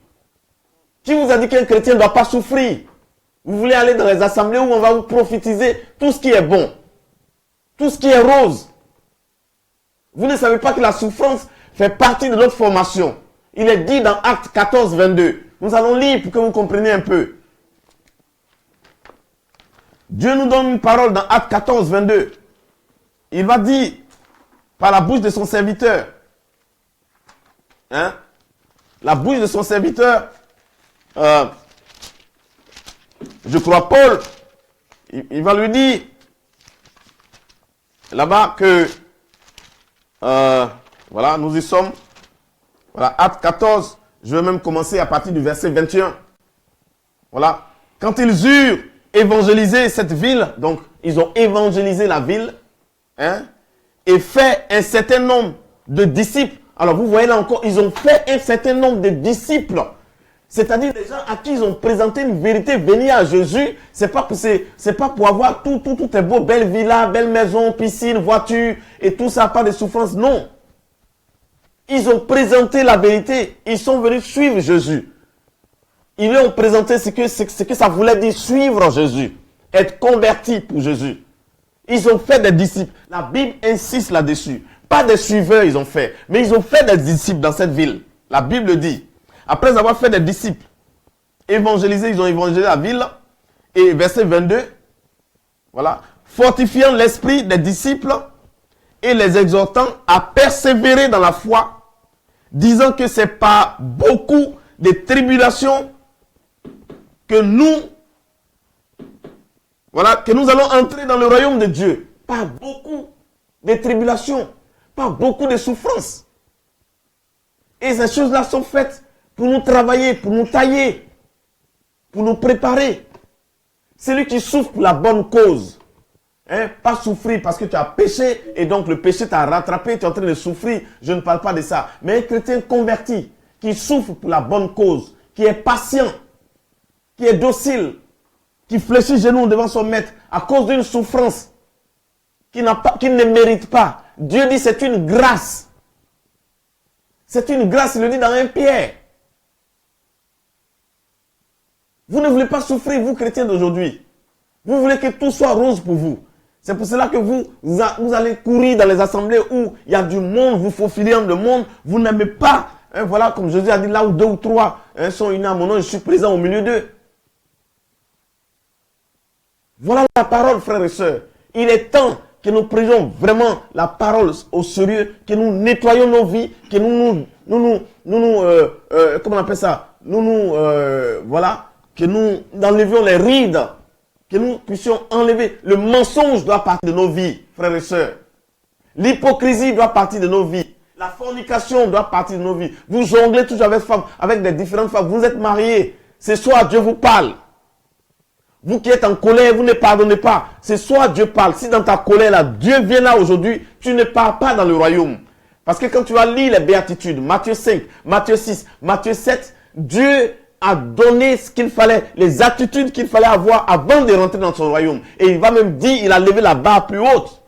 S3: Qui vous a dit qu'un chrétien ne doit pas souffrir? Vous voulez aller dans les assemblées où on va vous prophétiser tout ce qui est bon. tout ce qui est rose. Vous ne savez pas que la souffrance fait partie de notre formation. Il est dit dans Actes 14, 22. Nous allons lire pour que vous compreniez un peu. Dieu nous donne une parole dans Actes 14, 22. Il va dire, par la bouche de son serviteur, la bouche de son serviteur, je crois Paul, il va lui dire, là-bas que, voilà, nous y sommes. Voilà, Actes 14, je vais même commencer à partir du verset 21. Voilà, quand ils eurent évangélisé cette ville, donc ils ont évangélisé la ville, et fait un certain nombre de disciples. Alors vous voyez là encore, ils ont fait un certain nombre de disciples. C'est-à-dire des gens à qui ils ont présenté une vérité, venir à Jésus, c'est pas pour avoir tout est beau, belle villa, belle maison, piscine, voiture et tout ça, pas de souffrance, non. Ils ont présenté la vérité, ils sont venus suivre Jésus. Ils lui ont présenté ce que ça voulait dire suivre Jésus, être converti pour Jésus. Ils ont fait des disciples. La Bible insiste là-dessus. Pas des suiveurs ils ont fait, mais ils ont fait des disciples dans cette ville. La Bible dit, après avoir fait des disciples, évangélisés, ils ont évangélisé la ville. Et verset 22, voilà, fortifiant l'esprit des disciples et les exhortant à persévérer dans la foi, disant que c'est par beaucoup de tribulations que nous allons entrer dans le royaume de Dieu. Pas beaucoup de tribulations, pas beaucoup de souffrances. Et ces choses-là sont faites pour nous travailler, pour nous tailler, pour nous préparer. Celui qui souffre pour la bonne cause. Pas souffrir parce que tu as péché et donc le péché t'a rattrapé, tu es en train de souffrir. Je ne parle pas de ça. Mais un chrétien converti qui souffre pour la bonne cause, qui est patient, qui est docile, qui fléchit genoux devant son maître à cause d'une souffrance qu'il ne mérite pas. Dieu dit c'est une grâce. C'est une grâce, il le dit dans 1 Pierre. Vous ne voulez pas souffrir, vous chrétiens d'aujourd'hui. Vous voulez que tout soit rose pour vous. C'est pour cela que vous allez courir dans les assemblées où il y a du monde, vous faufilez dans le monde, vous n'aimez pas. Voilà, comme Jésus a dit, là où 2 ou 3 sont unis à mon nom, je suis présent au milieu d'eux. Voilà la parole, frères et sœurs. Il est temps que nous prenions vraiment la parole au sérieux, que nous nettoyions nos vies, que comment on appelle ça? Voilà, que nous enlevions les rides, que nous puissions enlever. Le mensonge doit partir de nos vies, frères et sœurs. L'hypocrisie doit partir de nos vies. La fornication doit partir de nos vies. Vous jonglez toujours avec des différentes femmes. Vous êtes mariés. Ce soir, Dieu vous parle. Vous qui êtes en colère, vous ne pardonnez pas. Ce soir, Dieu parle. Si dans ta colère, là, Dieu vient là aujourd'hui, tu ne pars pas dans le royaume. Parce que quand tu vas lire les béatitudes, Matthieu 5, Matthieu 6, Matthieu 7, Dieu a donné ce qu'il fallait, les attitudes qu'il fallait avoir avant de rentrer dans son royaume. Et il va même dire, il a levé la barre plus haute.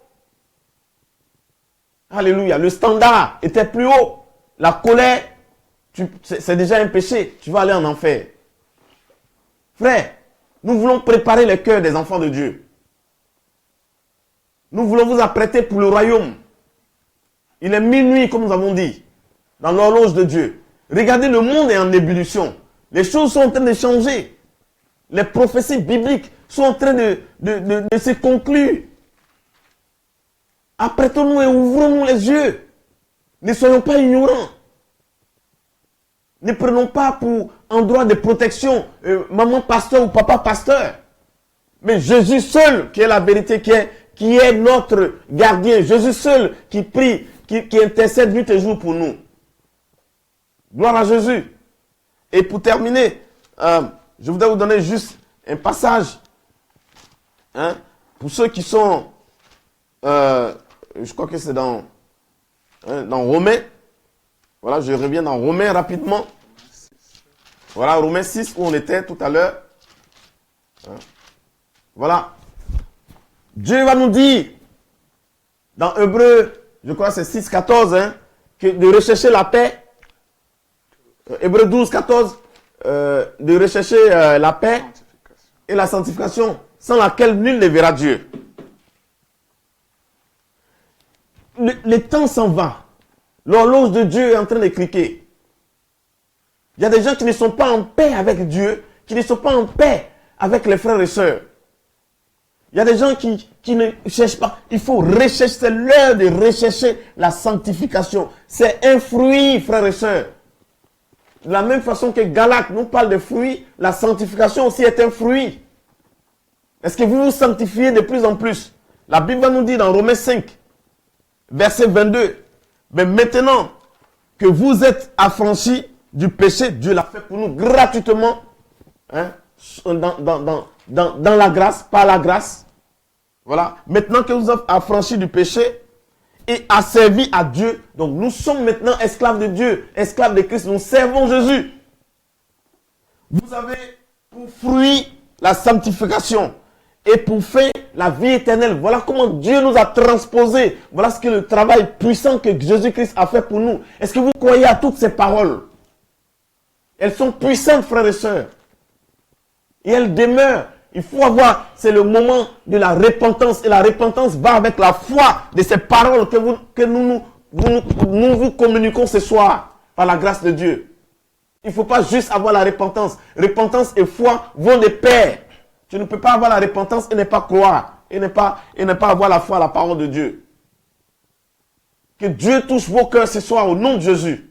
S3: Alléluia. Le standard était plus haut. La colère, c'est déjà un péché. Tu vas aller en enfer. Frère, nous voulons préparer le cœur des enfants de Dieu. Nous voulons vous apprêter pour le royaume. Il est minuit, comme nous avons dit, dans l'horloge de Dieu. Regardez, le monde est en ébullition. Les choses sont en train de changer. Les prophéties bibliques sont en train de se conclure. Apprêtons-nous et ouvrons-nous les yeux. Ne soyons pas ignorants. Ne prenons pas pour endroit de protection maman pasteur ou papa pasteur. Mais Jésus seul qui est la vérité, qui est notre gardien. Jésus seul qui prie, qui intercède nuit et jour pour nous. Gloire à Jésus. Et pour terminer, je voudrais vous donner juste un passage. Pour ceux qui sont, je crois que c'est dans Romains. Voilà, je reviens dans Romains rapidement. Voilà, Romains 6 où on était tout à l'heure. Voilà. Dieu va nous dire, dans Hébreux, je crois que c'est 6,14, que de rechercher la paix. Hébreux 12, 14, de rechercher la paix et la sanctification, sans laquelle nul ne verra Dieu. le temps s'en va. L'horloge de Dieu est en train de cliquer. Il y a des gens qui ne sont pas en paix avec Dieu, qui ne sont pas en paix avec les frères et sœurs. Il y a des gens qui ne cherchent pas. Il faut rechercher, c'est l'heure de rechercher la sanctification. C'est un fruit, frères et sœurs. De la même façon que Galates nous parle de fruits, la sanctification aussi est un fruit. Est-ce que vous vous sanctifiez de plus en plus? La Bible va nous dire dans Romains 5, verset 22, mais maintenant que vous êtes affranchis du péché, Dieu l'a fait pour nous gratuitement, hein, dans la grâce, par la grâce. Voilà. Maintenant que vous êtes affranchis du péché et asservis à Dieu, donc nous sommes maintenant esclaves de Dieu, esclaves de Christ, nous servons Jésus. Vous avez pour fruit la sanctification et pour fin la vie éternelle. Voilà comment Dieu nous a transposés. Voilà ce que le travail puissant que Jésus-Christ a fait pour nous. Est-ce que vous croyez à toutes ces paroles? Elles sont puissantes, frères et sœurs. Et elles demeurent. Il faut avoir, c'est le moment de la repentance. Et la repentance va avec la foi de ces paroles que nous vous communiquons ce soir par la grâce de Dieu. Il ne faut pas juste avoir la repentance. Repentance et foi vont de pair. Tu ne peux pas avoir la repentance et ne pas croire. Et ne pas avoir la foi à la parole de Dieu. Que Dieu touche vos cœurs ce soir au nom de Jésus.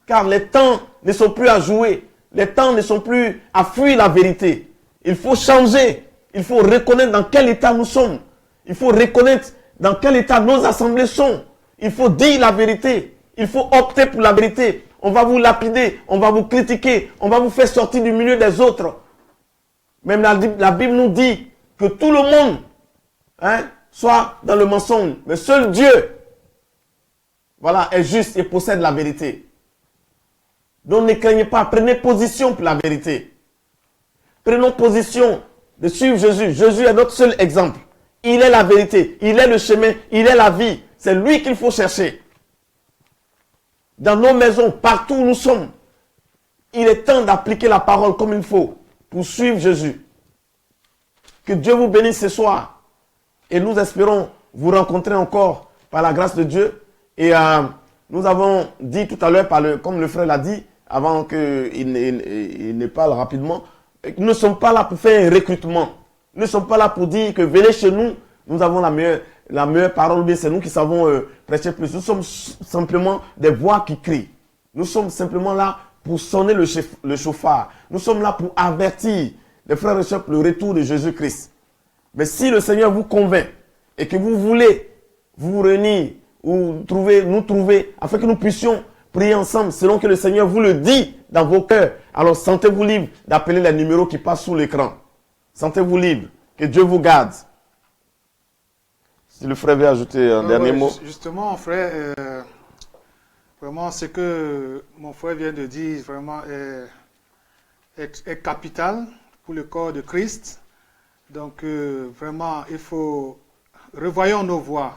S3: Car les temps ne sont plus à jouer. Les temps ne sont plus à fuir la vérité. Il faut changer. Il faut reconnaître dans quel état nous sommes. Il faut reconnaître dans quel état nos assemblées sont. Il faut dire la vérité. Il faut opter pour la vérité. On va vous lapider. On va vous critiquer. On va vous faire sortir du milieu des autres. Même la Bible nous dit que tout le monde soit dans le mensonge. Mais seul Dieu, voilà, est juste et possède la vérité. Donc ne craignez pas, prenez position pour la vérité. Prenons position de suivre Jésus. Jésus est notre seul exemple. Il est la vérité, il est le chemin, il est la vie. C'est lui qu'il faut chercher. Dans nos maisons, partout où nous sommes, il est temps d'appliquer la parole comme il faut pour suivre Jésus. Que Dieu vous bénisse ce soir. Et nous espérons vous rencontrer encore par la grâce de Dieu. Et nous avons dit tout à l'heure, comme le frère l'a dit, avant qu'il ne parle rapidement, nous ne sommes pas là pour faire un recrutement. Nous ne sommes pas là pour dire que venez chez nous, nous avons la meilleure parole, bien c'est nous qui savons prêcher plus. Nous sommes simplement des voix qui crient. Nous sommes simplement là pour sonner le chauffard. Nous sommes là pour avertir les frères et sœurs pour le retour de Jésus-Christ. Mais si le Seigneur vous convainc et que vous voulez vous réunir ou nous trouver afin que nous puissions prier ensemble selon que le Seigneur vous le dit dans vos cœurs, alors sentez-vous libre d'appeler les numéros qui passent sous l'écran. Sentez-vous libre. Que Dieu vous garde. Si le frère veut ajouter un dernier mot.
S4: Justement, frère, vraiment ce que mon frère vient de dire vraiment est capital pour le corps de Christ. Donc vraiment, il faut revoyons nos voix,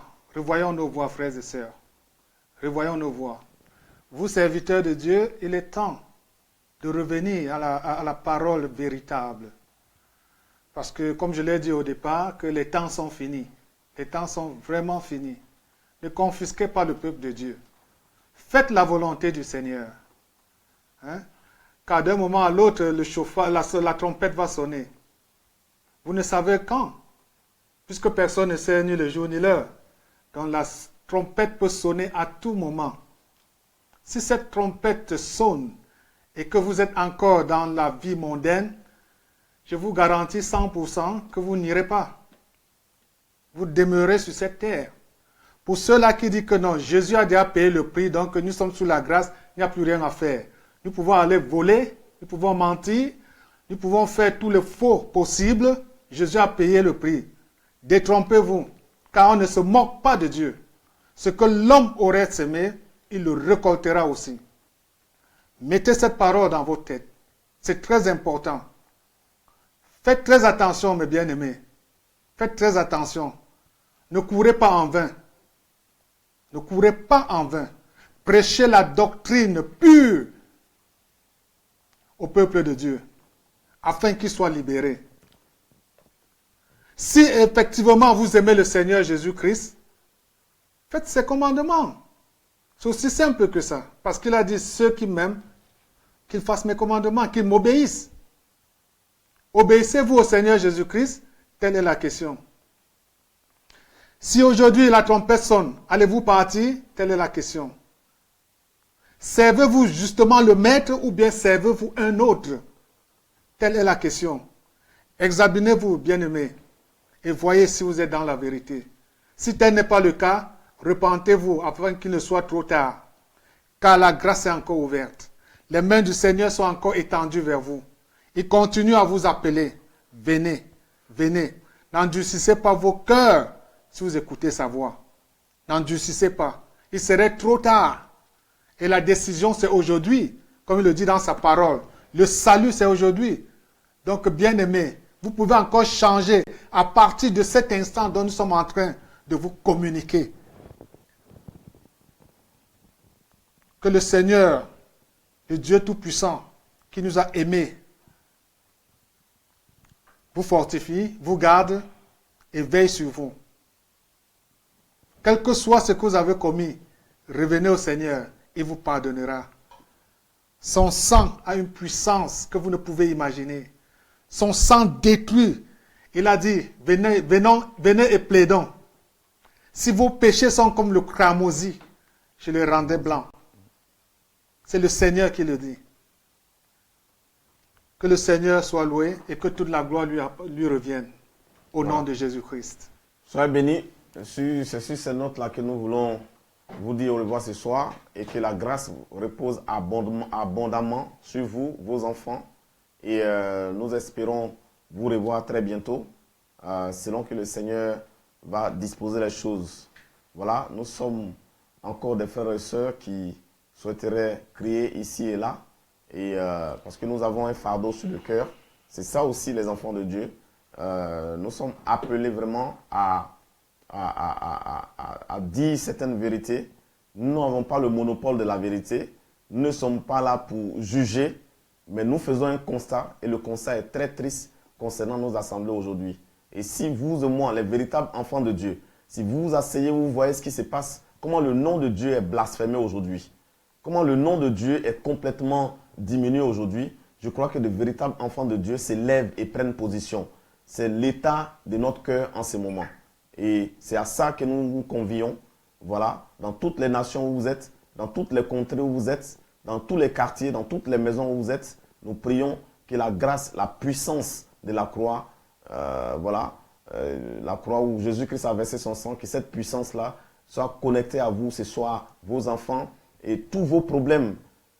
S4: frères et sœurs. Revoyons nos voix. Vous, serviteurs de Dieu, il est temps de revenir à la parole véritable. Parce que, comme je l'ai dit au départ, que les temps sont finis. Les temps sont vraiment finis. Ne confisquez pas le peuple de Dieu. Faites la volonté du Seigneur. Car d'un moment à l'autre, le chauffard, la trompette va sonner. Vous ne savez quand, puisque personne ne sait ni le jour ni l'heure. Donc la trompette peut sonner à tout moment. Si cette trompette sonne et que vous êtes encore dans la vie mondaine, je vous garantis 100% que vous n'irez pas. Vous demeurez sur cette terre. Pour ceux-là qui disent que non, Jésus a déjà payé le prix, donc nous sommes sous la grâce, il n'y a plus rien à faire. Nous pouvons aller voler, nous pouvons mentir, nous pouvons faire tout le faux possible. Jésus a payé le prix. Détrompez-vous, car on ne se moque pas de Dieu. Ce que l'homme aurait semé, il le récoltera aussi. Mettez cette parole dans votre tête. C'est très important. Faites très attention, mes bien-aimés. Faites très attention. Ne courez pas en vain. Ne courez pas en vain. Prêchez la doctrine pure au peuple de Dieu, afin qu'il soit libéré. Si effectivement vous aimez le Seigneur Jésus-Christ, Faites ses commandements. C'est aussi simple que ça. Parce qu'il a dit, ceux qui m'aiment, qu'ils fassent mes commandements, qu'ils m'obéissent. Obéissez-vous au Seigneur Jésus-Christ? Telle est la question. Si aujourd'hui la trompette sonne, allez-vous partir? Telle est la question. Servez-vous justement le maître ou bien servez-vous un autre? Telle est la question. Examinez-vous, bien-aimés, et voyez si vous êtes dans la vérité. Si tel n'est pas le cas, repentez-vous afin qu'il ne soit trop tard, car la grâce est encore ouverte. Les mains du Seigneur sont encore étendues vers vous. Il continue à vous appeler. Venez, venez. N'endurcissez pas vos cœurs si vous écoutez sa voix. N'endurcissez pas. Il serait trop tard. Et la décision, c'est aujourd'hui, comme il le dit dans sa parole. Le salut, c'est aujourd'hui. Donc, bien-aimés, vous pouvez encore changer à partir de cet instant dont nous sommes en train de vous communiquer. Que le Seigneur, le Dieu Tout-Puissant, qui nous a aimés, vous fortifie, vous garde et veille sur vous. Quel que soit ce que vous avez commis, revenez au Seigneur, il vous pardonnera. Son sang a une puissance que vous ne pouvez imaginer. Son sang détruit. Il a dit, venez et plaidons. Si vos péchés sont comme le cramoisi, je les rendrai blancs. C'est le Seigneur qui le dit. Que le Seigneur soit loué et que toute la gloire lui revienne. Au nom de Jésus-Christ.
S3: Soyez bénis. C'est sur ces notes-là que nous voulons vous dire au revoir ce soir et que la grâce repose abondamment sur vous, vos enfants. Et nous espérons vous revoir très bientôt, selon que le Seigneur va disposer les choses. Voilà, nous sommes encore des frères et sœurs qui souhaiteraient crier ici et là, et parce que nous avons un fardeau sur le cœur. C'est ça aussi les enfants de Dieu. Nous sommes appelés vraiment à dire certaines vérités. Nous n'avons pas le monopole de la vérité. Nous ne sommes pas là pour juger, mais nous faisons un constat, et le constat est très triste concernant nos assemblées aujourd'hui. Et si vous et moi, les véritables enfants de Dieu, si vous vous asseyez, vous voyez ce qui se passe, comment le nom de Dieu est blasphémé aujourd'hui, comment le nom de Dieu est complètement diminué aujourd'hui, je crois que de véritables enfants de Dieu s'élèvent et prennent position. C'est l'état de notre cœur en ce moment. Et c'est à ça que nous vous convions. Voilà, dans toutes les nations où vous êtes, dans toutes les contrées où vous êtes, dans tous les quartiers, dans toutes les maisons où vous êtes, nous prions que la grâce, la puissance de la croix, la croix où Jésus-Christ a versé son sang, que cette puissance-là soit connectée à vous ce soir, vos enfants, et tous vos problèmes,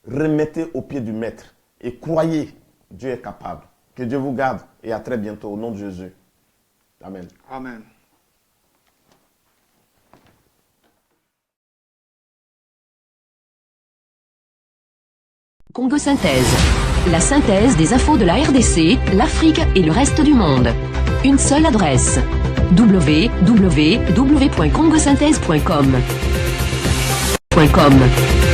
S3: remettez au pied du Maître et croyez, Dieu est capable. Que Dieu vous garde et à très bientôt au nom de Jésus. Amen.
S4: Amen.
S2: Congo Synthèse. La synthèse des infos de la RDC, l'Afrique et le reste du monde. Une seule adresse. www.congosynthèse.com.